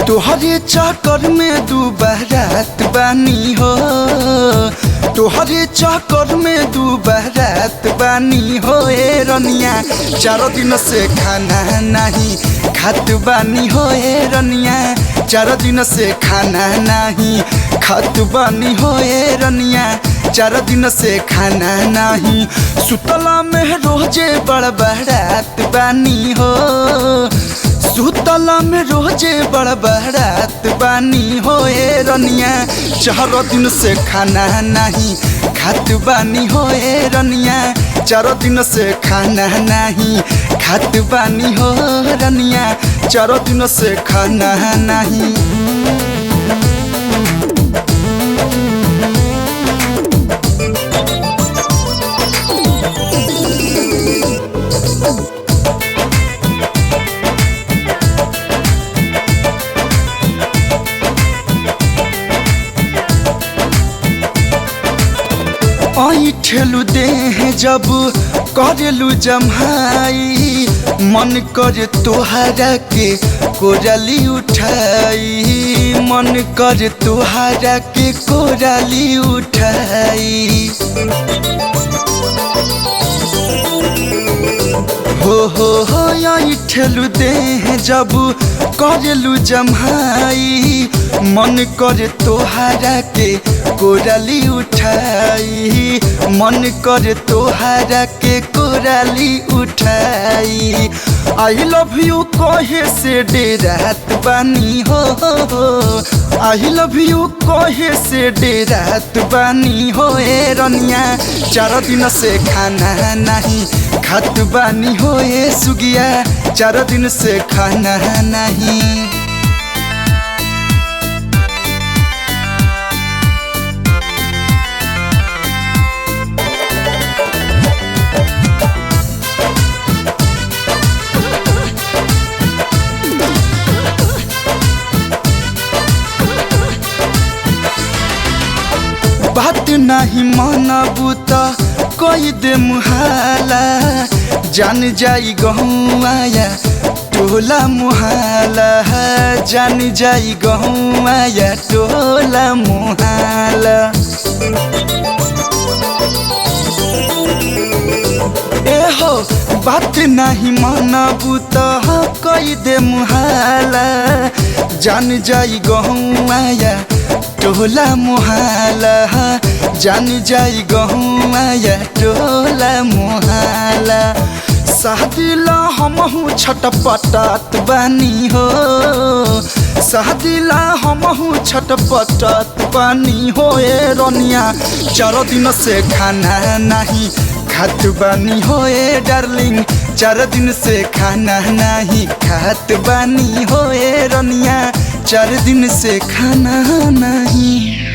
तोहरे चक्कर में दुबारात बानी हो, तोहरे चक्कर में दुबारात बानी हो ए रनिया। 4 दिन से खाना नहीं खात बानी हो ए रनिया। 4 दिन से खाना नहीं खात बानी हो ए रनिया। 4 दिन से खाना नहीं सुतला में रोजे बड़बड़ात बानी हो, सुतला में रोजे बड़बड़ात बानी हो ए रनिया। 4 दिन से खाना नहीं खात बानी हो ए रनिया। 4 दिन से खाना नहीं खात बानी हो रनिया। 4 दिन से खाना नहीं। ठेलू देह जब करेलू जमाई, मन करे तोहरा के कोराली उठाई, मन करे तोहरा के कोराली उठाई। हो यही ठेलू देह जब करेलू जमाई, मन करे तोहरा के कोराली उठाई, मन करे तोहरा के कोराली उठाई। आई लव यू कहे से डेरात बानी हो, आई लव यू कहे से डेरात बानी हो ए रनिया। 4 दिन से खाना नहीं खात बानी हो ए सुगिया। 4 दिन से खाना नहीं। बात नहीं मानबू तो कोई दे मुहाला, जान जाई गहुआया टोला मुहाला, जान जाई गहुआया टोला मुहाला। ए हो बात नहीं मानबू तो कोई दे मुहाला, जान जाई गहुआया टोला मुहाला, जान जाई गहुआया टोला मुहाला। शादिला हमहू छटपटात बानी हो, शादिला हमहू छटपटात बानी हो ए रनिया। 4 दिन से खाना नहीं खात बानी हो ए डार्लिंग। 4 दिन से खाना नहीं खात बानी हो ए रनिया। 4 दिन से खाना नहीं।